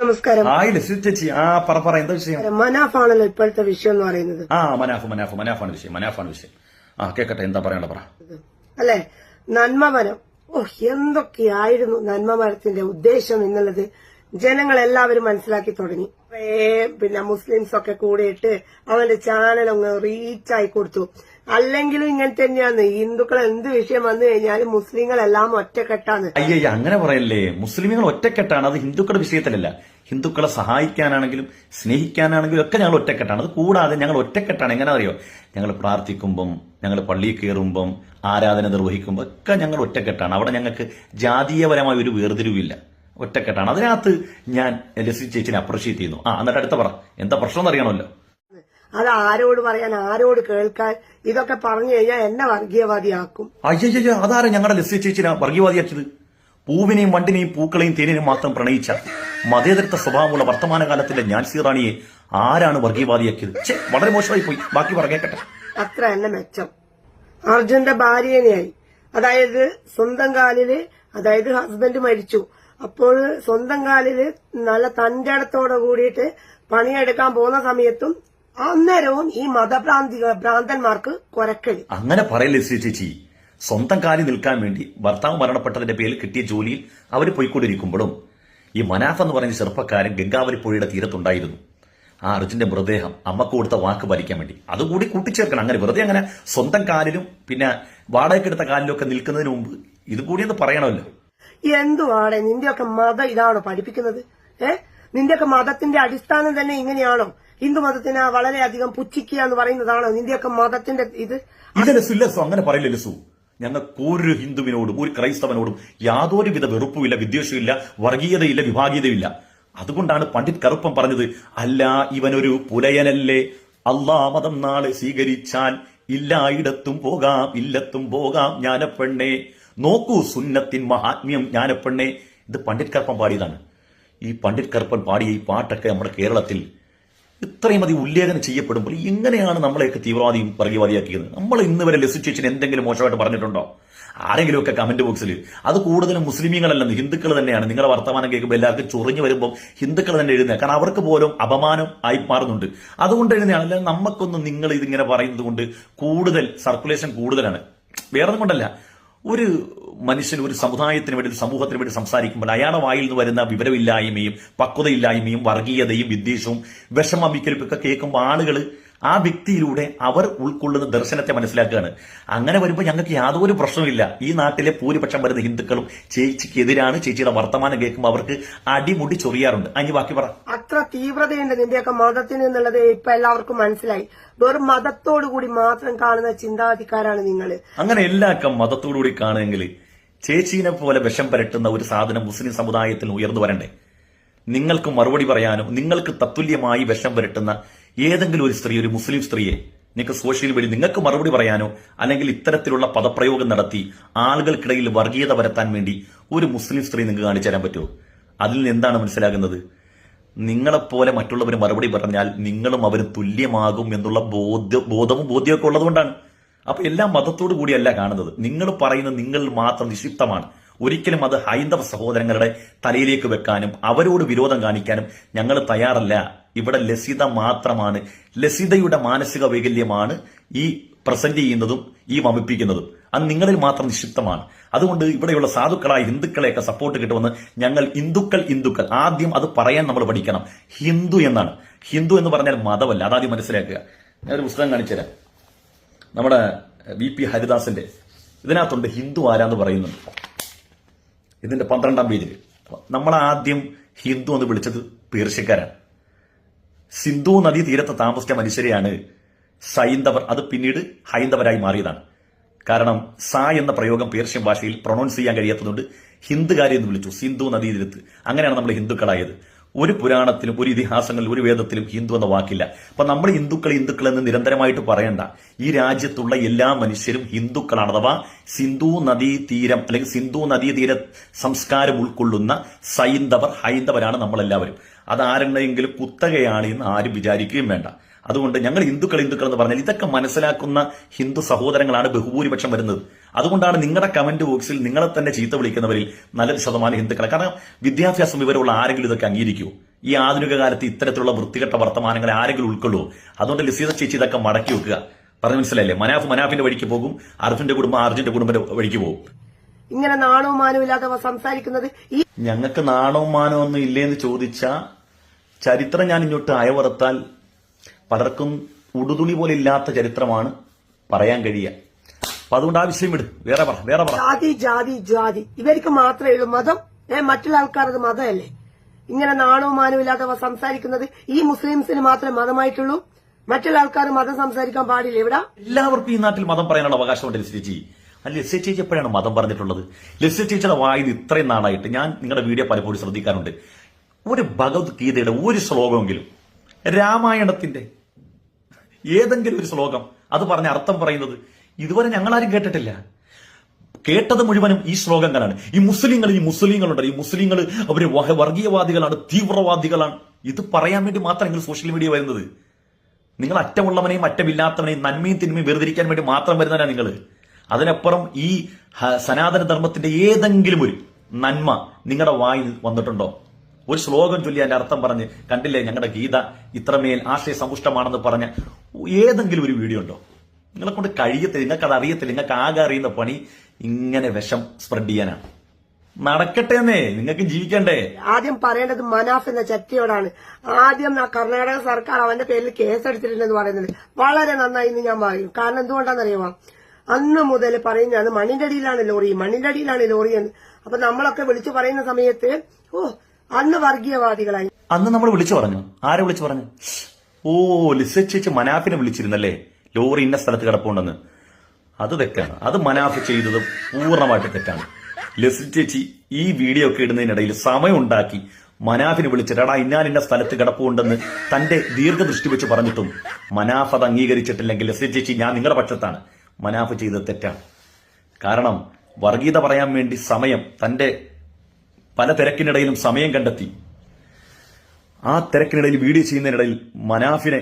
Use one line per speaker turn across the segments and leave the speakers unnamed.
നമസ്കാരം.
ചേച്ചി പറ എന്താ വിഷയം?
മനാഫാണല്ലോ ഇപ്പോഴത്തെ വിഷയം എന്ന് പറയുന്നത്.
മനാഫാണ് വിഷയം. കേക്കട്ടെ, എന്താ പറയാനുള്ള പറ.
അല്ലെ, നന്മമരം. എന്തൊക്കെയായിരുന്നു നന്മമരത്തിന്റെ ഉദ്ദേശം എന്നുള്ളത് ജനങ്ങളെല്ലാവരും മനസ്സിലാക്കി തുടങ്ങി. പിന്നെ മുസ്ലിംസ് ഒക്കെ കൂടിയിട്ട് അവന്റെ ചാനൽ അങ്ങ് റീച്ചായി കൊടുത്തു. അല്ലെങ്കിലും ഇങ്ങനെ തന്നെയാണ്. ഹിന്ദുക്കൾ എന്ത് വിഷയം വന്നു കഴിഞ്ഞാലും മുസ്ലിങ്ങളെല്ലാം ഒറ്റക്കെട്ടാണ്.
അയ്യ, അങ്ങനെ പറയല്ലേ. മുസ്ലിമുകൾ ഒറ്റക്കെട്ടാണ്. അത് ഹിന്ദുക്കളുടെ വിഷയത്തിലല്ല. ഹിന്ദുക്കളെ സഹായിക്കാനാണെങ്കിലും സ്നേഹിക്കാനാണെങ്കിലും ഒക്കെ ഞങ്ങൾ ഒറ്റക്കെട്ടാണ്. അത് കൂടാതെ ഞങ്ങൾ ഒറ്റക്കെട്ടാണ്. എങ്ങനെ അറിയോ? ഞങ്ങൾ പ്രാർത്ഥിക്കുമ്പം, ഞങ്ങൾ പള്ളിയിൽ കയറുമ്പം, ആരാധന നിർവഹിക്കുമ്പോൾ ഒക്കെ ഞങ്ങൾ ഒറ്റക്കെട്ടാണ്. അവിടെ ഞങ്ങൾക്ക് ജാതീയപരമായ ഒരു വേർതിരിവില്ല. ഒറ്റക്കെട്ടാണ്. അതിനകത്ത് ഞാൻ ലസി ചേച്ചിനെ അപ്രീഷിയേറ്റ് ചെയ്യുന്നു. എന്നിട്ട് അടുത്ത പറ, എന്താ പ്രശ്നം എന്നറിയണമല്ലോ.
അത് ആരോട് പറയാൻ, ആരോട് കേൾക്കാൻ? ഇതൊക്കെ പറഞ്ഞു കഴിഞ്ഞാൽ എന്നെ വർഗീയവാദിയാക്കും.
അയ്യോ, അതാരാ ഞങ്ങളുടെ ലസി ചേച്ചിനെ വർഗീയവാദിയാക്കിയത്? പൂവിനെയും വണ്ടിനെയും പൂക്കളെയും തേനിനെയും മാത്രം പ്രണയിച്ച മതേതരത്വ സ്വഭാവമുള്ള വർത്തമാനകാലത്തിന്റെ ജ്ഞാൻസി റാണിയെ ആരാണ് വർഗീയവാദിയാക്കിയത്? വളരെ മോശമായി പോയി. ബാക്കി പറകേക്കട്ടെ.
അത്ര എന്നെ മെച്ചം അർജുന്റെ ഭാര്യനെയായി. അതായത് സ്വന്തം കാലില്, അതായത് ഹസ്ബൻഡ് മരിച്ചു. അപ്പോൾ സ്വന്തം കാലില് നല്ല തന്റെടത്തോടെ കൂടിയിട്ട് പണിയെടുക്കാൻ പോകുന്ന സമയത്തും അന്നേരവും ഈ ഭ്രാന്തന്മാർക്ക് കൊരക്കല്.
അങ്ങനെ പറയല്ലേ ചേച്ചി. സ്വന്തം കാലിൽ നിൽക്കാൻ വേണ്ടി ഭർത്താവ് മരണപ്പെട്ടതിന്റെ പേരിൽ കിട്ടിയ ജോലിയിൽ അവർ പോയിക്കൊണ്ടിരിക്കുമ്പോഴും ഈ മനാഫ് എന്ന് പറയുന്ന ചെറുപ്പക്കാരൻ ഗംഗാവലി പുഴയുടെ തീരത്തുണ്ടായിരുന്നു. അർജുന്റെ മൃതദേഹം അമ്മക്ക് കൊടുത്ത വാക്ക് പാലിക്കാൻ വേണ്ടി അതുകൂടി കൂട്ടിച്ചേർക്കണം. അങ്ങനെ വെറുതെ അങ്ങനെ സ്വന്തം കാലിലും പിന്നെ വാടകയ്ക്കെടുത്ത കാലിലും ഒക്കെ നിൽക്കുന്നതിന് മുമ്പ് ഇത് കൂടി ഒന്ന് പറയണമല്ലോ.
എന്തുവാടെ നിന്റെയൊക്കെ മതം ഇതാണോ പഠിപ്പിക്കുന്നത്? നിന്റെയൊക്കെ മതത്തിന്റെ അടിസ്ഥാനം തന്നെ ഇങ്ങനെയാണോ? ഹിന്ദു മതത്തിനെ വളരെയധികം പുച്ഛിക്കുക എന്ന് പറയുന്നതാണോ നിന്റെയൊക്കെ മതത്തിന്റെ ഇത്?
ലസു അങ്ങനെ പറയില്ല ലസു. ഞങ്ങൾക്ക് ഒരു ഹിന്ദുവിനോടും ഒരു ക്രൈസ്തവനോടും യാതൊരുവിധ വെറുപ്പുമില്ല, വിദ്വേഷമില്ല, വർഗീയതയില്ല, വിഭാഗീയതയില്ല. അതുകൊണ്ടാണ് പണ്ഡിറ്റ് കറുപ്പം പറഞ്ഞത്, അല്ല ഇവനൊരു പുലയനല്ലേ, അള്ളാ മതം നാളെ സ്വീകരിച്ചാൽ ഇല്ലായിടത്തും പോകാം ഇല്ലത്തും പോകാം ജ്ഞാനപ്പെണ്ണേ, നോക്കൂ സുന്നത്തിൻ മഹാത്മ്യം ജ്ഞാനപ്പെണ്ണേ. ഇത് പണ്ഡിറ്റ് കറുപ്പം പാടിയതാണ്. ഈ പണ്ഡിറ്റ് കറുപ്പൻ പാടിയ ഈ പാട്ടൊക്കെ നമ്മുടെ കേരളത്തിൽ ഇത്രയും അധികം ഉല്ലേഖനം ചെയ്യപ്പെടുമ്പോൾ എങ്ങനെയാണ് നമ്മളെയൊക്കെ തീവ്രവാദിയും വർഗീയവാദിയാക്കിയത്? നമ്മൾ ഇന്ന് വരെ ലസു ചേച്ചിന് എന്തെങ്കിലും മോശമായിട്ട് പറഞ്ഞിട്ടുണ്ടോ? ആരെങ്കിലുമൊക്കെ കമന്റ് ബോക്സിൽ. അത് കൂടുതലും മുസ്ലിമീങ്ങളല്ലെന്ന് ഹിന്ദുക്കൾ തന്നെയാണ്. നിങ്ങളുടെ വർത്തമാനം കേൾക്കുമ്പോൾ എല്ലാവർക്കും ചൊറിഞ്ഞു വരുമ്പോൾ ഹിന്ദുക്കൾ തന്നെ എഴുതുക. കാരണം അവർക്ക് പോലും അപമാനം ആയി മാറുന്നുണ്ട്. അതുകൊണ്ട് എഴുതുന്നതാണ്. അല്ലാതെ നമുക്കൊന്നും നിങ്ങൾ ഇതിങ്ങനെ പറയുന്നത് കൊണ്ട് കൂടുതൽ സർക്കുലേഷൻ കൂടുതലാണ്. വേറെ കൊണ്ടല്ല. ഒരു മനുഷ്യൻ ഒരു സമുദായത്തിന് വേണ്ടി, സമൂഹത്തിന് വേണ്ടി സംസാരിക്കുമ്പോൾ അയാളുടെ വായിൽ നിന്ന് വരുന്ന വിവരമില്ലായ്മയും പക്വതയില്ലായ്മയും വർഗീയതയും വിദ്വേഷവും വിഷമമിക്കലും ഒക്കെ കേൾക്കുമ്പോൾ ആളുകൾ ആ വ്യക്തിയിലൂടെ അവർ ഉൾക്കൊള്ളുന്ന ദർശനത്തെ മനസ്സിലാക്കുകയാണ്. അങ്ങനെ വരുമ്പോൾ ഞങ്ങൾക്ക് യാതൊരു പ്രശ്നമില്ല. ഈ നാട്ടിലെ ഭൂരിപക്ഷം വരുന്ന ഹിന്ദുക്കളും ചേച്ചിക്കെതിരാണ്. ചേച്ചിയുടെ വർത്തമാനം കേൾക്കുമ്പോൾ അവർക്ക് അടിമുടി ചൊറിയാറുണ്ട്. അഞ്ഞു ബാക്കി പറ.
അത്ര തീവ്രതയുണ്ട് നിന്റെയൊക്കെ മതത്തിന് എന്നുള്ളത് ഇപ്പൊ എല്ലാവർക്കും മനസ്സിലായി. വെറും മതത്തോടു കൂടി മാത്രം കാണുന്ന ചിന്താഗതിക്കാരാണ് നിങ്ങൾ.
അങ്ങനെ എല്ലാവർക്കും മതത്തോടുകൂടി കാണുമെങ്കിൽ ചേച്ചീനെ പോലെ വിഷം പരട്ടുന്ന ഒരു സാധനം മുസ്ലിം സമുദായത്തിൽ ഉയർന്നു വരണ്ടേ? നിങ്ങൾക്ക് മറുപടി പറയാനും നിങ്ങൾക്ക് തത്തുല്യമായി വിഷം പരട്ടുന്ന ഏതെങ്കിലും ഒരു സ്ത്രീ, ഒരു മുസ്ലിം സ്ത്രീയെ നിങ്ങൾക്ക് സോഷ്യൽ മീഡിയ നിങ്ങൾക്ക് മറുപടി പറയാനോ അല്ലെങ്കിൽ ഇത്തരത്തിലുള്ള പദപ്രയോഗം നടത്തി ആളുകൾക്കിടയിൽ വർഗീയത വരുത്താൻ വേണ്ടി ഒരു മുസ്ലിം സ്ത്രീ നിങ്ങൾക്ക് കാണിച്ചു തരാൻ പറ്റുമോ? അതിൽ നിന്ന് എന്താണ് മനസ്സിലാകുന്നത്? നിങ്ങളെപ്പോലെ മറ്റുള്ളവർ മറുപടി പറഞ്ഞാൽ നിങ്ങളും അവരും തുല്യമാകും എന്നുള്ള ബോധവും ബോധ്യമൊക്കെ ഉള്ളതുകൊണ്ടാണ്. അപ്പൊ എല്ലാ മതത്തോടു കൂടിയല്ല കാണുന്നത്. നിങ്ങൾ പറയുന്നത് നിങ്ങൾ മാത്രം നിക്ഷിപ്തമാണ്. ഒരിക്കലും അത് ഹൈന്ദവ സഹോദരങ്ങളുടെ തലയിലേക്ക് വെക്കാനും അവരോട് വിരോധം കാണിക്കാനും ഞങ്ങൾ തയ്യാറല്ല. ഇവിടെ ലസിത മാത്രമാണ്, ലസിതയുടെ മാനസിക വൈകല്യമാണ് ഈ പ്രസന്റ് ചെയ്യുന്നതും ഈ വമിപ്പിക്കുന്നതും. അത് നിങ്ങളിൽ മാത്രം നിക്ഷിപ്തമാണ്. അതുകൊണ്ട് ഇവിടെയുള്ള സാധുക്കളായ ഹിന്ദുക്കളെയൊക്കെ സപ്പോർട്ട് കിട്ടുമെന്ന് ഞങ്ങൾ ഹിന്ദുക്കൾ ആദ്യം അത് പറയാൻ നമ്മൾ പഠിക്കണം. ഹിന്ദു എന്നാണ്. ഹിന്ദു എന്ന് പറഞ്ഞാൽ മതമല്ല. അതാദ്യം മനസ്സിലാക്കുക. ഞാനൊരു പുസ്തകം കാണിച്ചുതരാം. നമ്മുടെ VP ഹരിദാസിന്റെ ഇതിനകത്തുണ്ട് ഹിന്ദു ആരാന്ന് പറയുന്നുണ്ട്. ഇതിന്റെ 12ാം പേജിൽ നമ്മളാദ്യം ഹിന്ദു എന്ന് വിളിച്ചത് പേർഷ്യക്കാരാണ്. സിന്ധു നദീ തീരത്ത് താമസിച്ച മനുഷ്യരെയാണ് സൈന്ധവർ. അത് പിന്നീട് ഹൈന്ദവരായി മാറിയതാണ്. കാരണം സ എന്ന പ്രയോഗം പേർഷ്യൻ ഭാഷയിൽ പ്രൊണൗൺസ് ചെയ്യാൻ കഴിയാത്തതുകൊണ്ട് ഹിന്ദുകാരെ എന്ന് വിളിച്ചു. സിന്ധു നദീ തീരത്ത്. അങ്ങനെയാണ് നമ്മൾ ഹിന്ദുക്കളായത്. ഒരു പുരാണത്തിലും ഒരു ഇതിഹാസങ്ങളിലും ഒരു വേദത്തിലും ഹിന്ദു എന്ന വാക്കില്ല. അപ്പൊ നമ്മൾ ഹിന്ദുക്കൾ എന്ന് നിരന്തരമായിട്ട് പറയണ്ട. ഈ രാജ്യത്തുള്ള എല്ലാ മനുഷ്യരും ഹിന്ദുക്കളാണ്. അഥവാ സിന്ധു നദീതീരം അല്ലെങ്കിൽ സിന്ധു നദീതീര സംസ്കാരം ഉൾക്കൊള്ളുന്ന ഹൈന്ദവരാണ് നമ്മളെല്ലാവരും. അതാരെങ്കിലും കുത്തകയാണ് എന്ന് ആരും വിചാരിക്കുകയും വേണ്ട. അതുകൊണ്ട് ഞങ്ങൾ ഹിന്ദുക്കൾ എന്ന് പറഞ്ഞാൽ ഇതൊക്കെ മനസ്സിലാക്കുന്ന ഹിന്ദു സഹോദരങ്ങളാണ് ബഹുഭൂരിപക്ഷം വരുന്നത്. അതുകൊണ്ടാണ് നിങ്ങളുടെ കമന്റ് ബോക്സിൽ നിങ്ങളെ തന്നെ ചീത്ത വിളിക്കുന്നവരിൽ നല്ലൊരു ശതമാനം ഹിന്ദുക്കളെ. കാരണം വിദ്യാഭ്യാസം വിവരമുള്ള ആരെങ്കിലും ഇതൊക്കെ അംഗീകരിക്കുമോ? ഈ ആധുനിക കാലത്ത് ഇത്തരത്തിലുള്ള വൃത്തികെട്ട വർത്തമാനങ്ങളെ ആരെങ്കിലും ഉൾക്കൊള്ളുമോ? അതുകൊണ്ട് ലസീത ചേച്ചി ഇതൊക്കെ മടക്കി വെക്കുക. പറഞ്ഞു മനസ്സിലായില്ലേ? മനാഫിന്റെ വഴിക്ക് പോകും, അർജുന്റെ കുടുംബം അർജുന്റെ കുടുംബത്തിന്റെ വഴിക്ക് പോകും.
ഇങ്ങനെ നാണവും മാനവും ഇല്ലാതെ സംസാരിക്കുന്നത് ഈ
ഞങ്ങൾക്ക് നാണവും മാനവും ഒന്നും ഇല്ലേന്ന് ചോദിച്ച ചരിത്രം ഞാൻ ഇങ്ങോട്ട് അയവറുത്താൽ പലർക്കും ഉടുതുണി പോലെ ഇല്ലാത്ത ചരിത്രമാണ് പറയാൻ കഴിയുക. അപ്പൊ അതുകൊണ്ട് ആ വിഷയം വിട്, വേറെ പറ.
ജാതി ജാതി ജാതി ഇവർക്ക് മാത്രമേ ഉള്ളൂ മതം. മറ്റുള്ള ആൾക്കാരത് മതമല്ലേ? ഇങ്ങനെ നാണവും മാനവും ഇല്ലാതെ സംസാരിക്കുന്നത് ഈ മുസ്ലിംസിന് മാത്രമേ മതമായിട്ടുള്ളൂ. മറ്റുള്ള ആൾക്കാർ മതം സംസാരിക്കാൻ പാടില്ല. ഇവിടെ
എല്ലാവർക്കും ഈ നാട്ടിൽ മതം പറയാനുള്ള അവകാശമുണ്ട് ലസ്യ ചേച്ചി. അല്ല, ലസ്യ ചേച്ചി എപ്പോഴാണ് മതം പറഞ്ഞിട്ടുള്ളത്? ലസ്യ ചേച്ചിയുടെ വായിൽ ഇത്രയും നാളായിട്ട് ഞാൻ നിങ്ങളുടെ വീഡിയോ പലപ്പോഴും ശ്രദ്ധിക്കാറുണ്ട്. ഒരു ഭഗവത്ഗീതയുടെ ഒരു ശ്ലോകമെങ്കിലും, രാമായണത്തിന്റെ ഏതെങ്കിലും ഒരു ശ്ലോകം അത് പറഞ്ഞ അർത്ഥം പറയുന്നത് ഇതുവരെ ഞങ്ങളാരും കേട്ടിട്ടില്ല. കേട്ടത് മുഴുവനും ഈ ശ്ലോകങ്ങളാണ്. ഈ മുസ്ലിങ്ങളുണ്ട്, ഈ മുസ്ലിങ്ങൾ അവര് വർഗീയവാദികളാണ്, തീവ്രവാദികളാണ്. ഇത് പറയാൻ വേണ്ടി മാത്രം നിങ്ങൾ സോഷ്യൽ മീഡിയ വരുന്നത്. നിങ്ങൾ അറ്റമുള്ളവനെയും അറ്റമില്ലാത്തവനെയും നന്മയും തിന്മയും വേർതിരിക്കാൻ വേണ്ടി മാത്രം വരുന്നവരാണ് നിങ്ങൾ. അതിനപ്പുറം ഈ സനാതന ധർമ്മത്തിന്റെ ഏതെങ്കിലും ഒരു നന്മ നിങ്ങളുടെ വായിൽ വന്നിട്ടുണ്ടോ? ഒരു ശ്ലോകം ചൊല്ലി അതിന്റെ അർത്ഥം പറഞ്ഞ് കണ്ടില്ലേ ഞങ്ങളുടെ ഗീത ഇത്രമേൽ ആശയ സമ്പുഷ്ടമാണെന്ന് പറഞ്ഞ ഏതെങ്കിലും ഒരു വീഡിയോ ഉണ്ടോ? നിങ്ങളെ കൊണ്ട് കഴിയത്തില്ല, നിങ്ങൾക്ക് അത് അറിയത്തില്ല. നിങ്ങൾക്ക് ആകെ അറിയുന്ന പണി ഇങ്ങനെ വിഷം സ്പ്രെഡ് ചെയ്യാനാണ്. നടക്കട്ടെ എന്നേ, നിങ്ങൾക്ക് ജീവിക്കണ്ടേ.
ആദ്യം പറയേണ്ടത് മനാഫ് എന്ന ചട്ടിയോടാണ്. ആദ്യം കർണാടക സർക്കാർ അവന്റെ പേരിൽ കേസെടുത്തിട്ടുണ്ടെന്ന് പറയുന്നത് വളരെ നന്നായി എന്ന് ഞാൻ പറയും. കാരണം എന്തുകൊണ്ടാണെന്നറിയുമോ? അന്ന് മുതൽ പറയുന്നത് മണ്ണിന്റെ അടിയിലാണ് ലോറി എന്ന്. അപ്പൊ നമ്മളൊക്കെ വിളിച്ചു പറയുന്ന സമയത്ത് അന്ന് വർഗീയവാദികളായി.
അന്ന് നമ്മൾ വിളിച്ചു പറഞ്ഞു. ആരെ വിളിച്ചു പറഞ്ഞു? ലിസ ചേച്ചി മനാഫിനെ വിളിച്ചിരുന്നല്ലേ, ലോറി ഇന്ന സ്ഥലത്ത് കിടപ്പുണ്ടെന്ന്. അത് തെറ്റാണ്. അത് മനാഫ് ചെയ്തത് പൂർണ്ണമായിട്ട് തെറ്റാണ്. ലിസ ചേച്ചി ഈ വീഡിയോ ഒക്കെ ഇടുന്നതിനിടയിൽ സമയം ഉണ്ടാക്കി മനാഫിനെ വിളിച്ചിട്ടാ ഇന്ന സ്ഥലത്ത് കിടപ്പുണ്ടെന്ന് തന്റെ ദീർഘദൃഷ്ടി വെച്ച് പറഞ്ഞിട്ടും മനാഫ് അത് അംഗീകരിച്ചിട്ടില്ലെങ്കിൽ ലിസ ചേച്ചി ഞാൻ നിങ്ങളുടെ പക്ഷത്താണ്. മനാഫ് ചെയ്തത് തെറ്റാണ്. കാരണം വർഗീയത പറയാൻ വേണ്ടി തന്റെ പല തിരക്കിനിടയിലും സമയം കണ്ടെത്തി. ആ തിരക്കിനിടയിൽ വീഡിയോ ചെയ്യുന്നതിനിടയിൽ മനാഫിനെ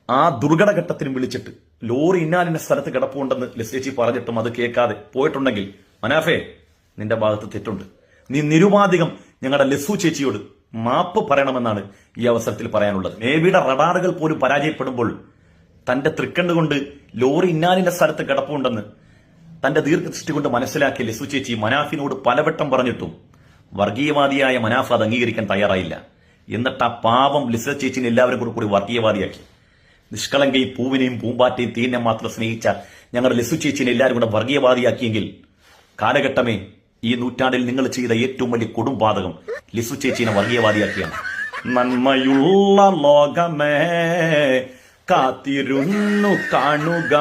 ആ ദുർഘടഘട്ടത്തിനും വിളിച്ചിട്ട് ലോറി ഇന്നാലിന്റെ സ്ഥലത്ത് കിടപ്പുണ്ടെന്ന് ലസ്യേച്ചി പറഞ്ഞിട്ടും അത് കേൾക്കാതെ പോയിട്ടുണ്ടെങ്കിൽ മനാഫെ, നിന്റെ ഭാഗത്ത് തെറ്റുണ്ട്. നീ നിരുപാധികം ഞങ്ങളുടെ ലസു ചേച്ചിയോട് മാപ്പ് പറയണമെന്നാണ് ഈ അവസരത്തിൽ പറയാനുള്ളത്. നേവിയുടെ റഡാറുകൾ പോലും പരാജയപ്പെടുമ്പോൾ തന്റെ തൃക്കണ്ണുകൊണ്ട് ലോറി ഇന്നാലിന്റെ സ്ഥലത്ത് കിടപ്പുണ്ടെന്ന് തന്റെ ദീർഘദൃഷ്ടി കൊണ്ട് മനസ്സിലാക്കിയ ലസു ചേച്ചി മനാഫിനോട് പലവട്ടം പറഞ്ഞിട്ടും വർഗീയവാദിയായ മനാഫ് അത് അംഗീകരിക്കാൻ തയ്യാറായില്ല. എന്നിട്ട് ആ പാവം ലിസ ചേച്ചിനെ എല്ലാവരും കൂടി വർഗീയവാദിയാക്കി. നിഷ്കളങ്കയും പൂവിനെയും പൂമ്പാറ്റയും തീനെ മാത്രം സ്നേഹിച്ച ഞങ്ങളുടെ ലിസു ചേച്ചിനെ എല്ലാവരും കൂടെ വർഗീയവാദിയാക്കിയെങ്കിൽ കാലഘട്ടമേ, ഈ നൂറ്റാണ്ടിൽ നിങ്ങൾ ചെയ്ത ഏറ്റവും വലിയ കൊടുംപാതകം ലിസു ചേച്ചിനെ വർഗീയവാദിയാക്കിയാണ്. നന്മയുള്ള ലോകമേ കാത്തിരുന്നു കാണുക.